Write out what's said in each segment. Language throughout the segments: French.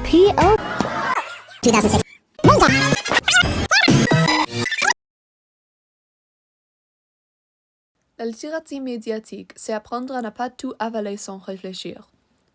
PO 2006. La littératie médiatique, c'est apprendre à ne pas tout avaler sans réfléchir.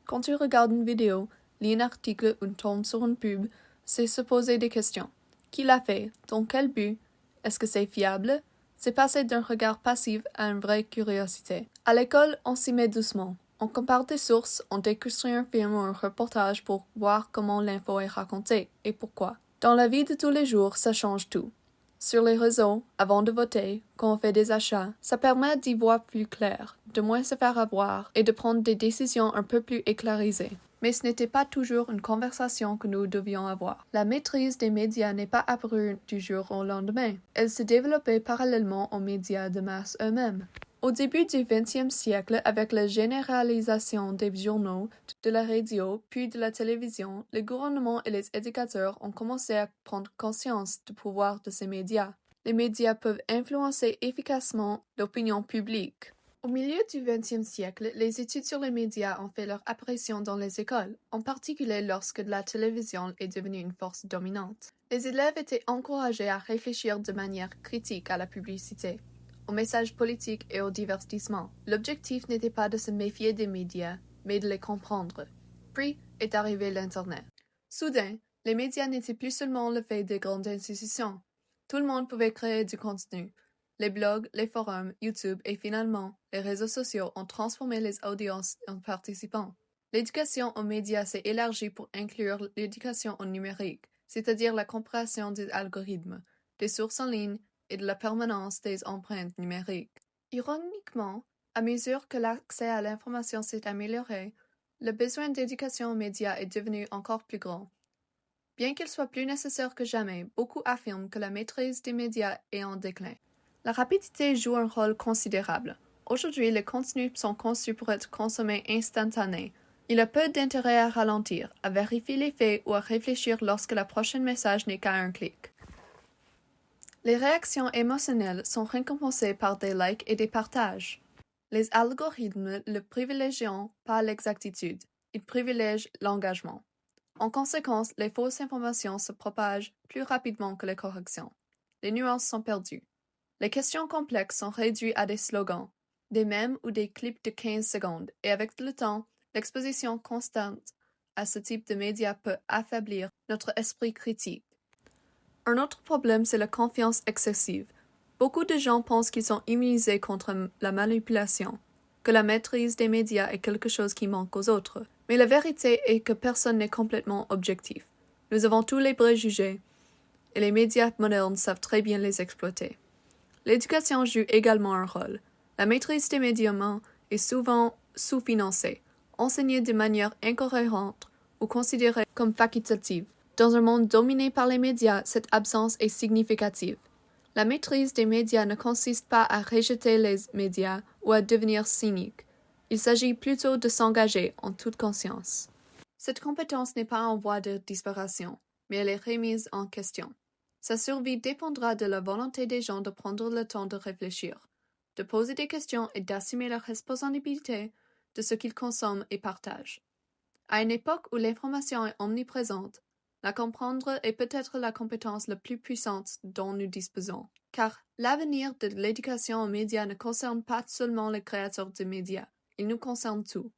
Quand tu regardes une vidéo, lis un article ou tombes sur une pub, c'est se poser des questions. Qui l'a fait? Dans quel but? Est-ce que c'est fiable? C'est passer d'un regard passif à une vraie curiosité. À l'école, on s'y met doucement. On compare des sources, on déconstruit un film ou un reportage pour voir comment l'info est racontée et pourquoi. Dans la vie de tous les jours, ça change tout. Sur les réseaux, avant de voter, quand on fait des achats, ça permet d'y voir plus clair, de moins se faire avoir et de prendre des décisions un peu plus éclairées. Mais ce n'était pas toujours une conversation que nous devions avoir. La maîtrise des médias n'est pas apparue du jour au lendemain. Elle s'est développée parallèlement aux médias de masse eux-mêmes. Au début du XXe siècle, avec la généralisation des journaux, de la radio, puis de la télévision, les gouvernements et les éducateurs ont commencé à prendre conscience du pouvoir de ces médias. Les médias peuvent influencer efficacement l'opinion publique. Au milieu du XXe siècle, les études sur les médias ont fait leur apparition dans les écoles, en particulier lorsque la télévision est devenue une force dominante. Les élèves étaient encouragés à réfléchir de manière critique à la publicité, aux messages politiques et au divertissement. L'objectif n'était pas de se méfier des médias, mais de les comprendre. Puis est arrivé l'Internet. Soudain, les médias n'étaient plus seulement le fait des grandes institutions. Tout le monde pouvait créer du contenu. Les blogs, les forums, YouTube et finalement, les réseaux sociaux ont transformé les audiences en participants. L'éducation aux médias s'est élargie pour inclure l'éducation au numérique, c'est-à-dire la compréhension des algorithmes, des sources en ligne et de la permanence des empreintes numériques. Ironiquement, à mesure que l'accès à l'information s'est amélioré, le besoin d'éducation aux médias est devenu encore plus grand. Bien qu'il soit plus nécessaire que jamais, beaucoup affirment que la maîtrise des médias est en déclin. La rapidité joue un rôle considérable. Aujourd'hui, les contenus sont conçus pour être consommés instantanés. Il a peu d'intérêt à ralentir, à vérifier les faits ou à réfléchir lorsque le prochain message n'est qu'à un clic. Les réactions émotionnelles sont récompensées par des likes et des partages. Les algorithmes ne privilégient pas l'exactitude, ils privilègent l'engagement. En conséquence, les fausses informations se propagent plus rapidement que les corrections. Les nuances sont perdues. Les questions complexes sont réduites à des slogans, des mèmes ou des clips de 15 secondes, et avec le temps, l'exposition constante à ce type de médias peut affaiblir notre esprit critique. Un autre problème, c'est la confiance excessive. Beaucoup de gens pensent qu'ils sont immunisés contre la manipulation, que la maîtrise des médias est quelque chose qui manque aux autres. Mais la vérité est que personne n'est complètement objectif. Nous avons tous les préjugés, et les médias modernes savent très bien les exploiter. L'éducation joue également un rôle. La maîtrise des médias est souvent sous-financée, enseignée de manière incohérente ou considérée comme facultative. Dans un monde dominé par les médias, cette absence est significative. La maîtrise des médias ne consiste pas à rejeter les médias ou à devenir cynique. Il s'agit plutôt de s'engager en toute conscience. Cette compétence n'est pas en voie de disparition, mais elle est remise en question. Sa survie dépendra de la volonté des gens de prendre le temps de réfléchir, de poser des questions et d'assumer la responsabilité de ce qu'ils consomment et partagent. À une époque où l'information est omniprésente, la comprendre est peut-être la compétence la plus puissante dont nous disposons, car l'avenir de l'éducation aux médias ne concerne pas seulement les créateurs de médias, il nous concerne tous.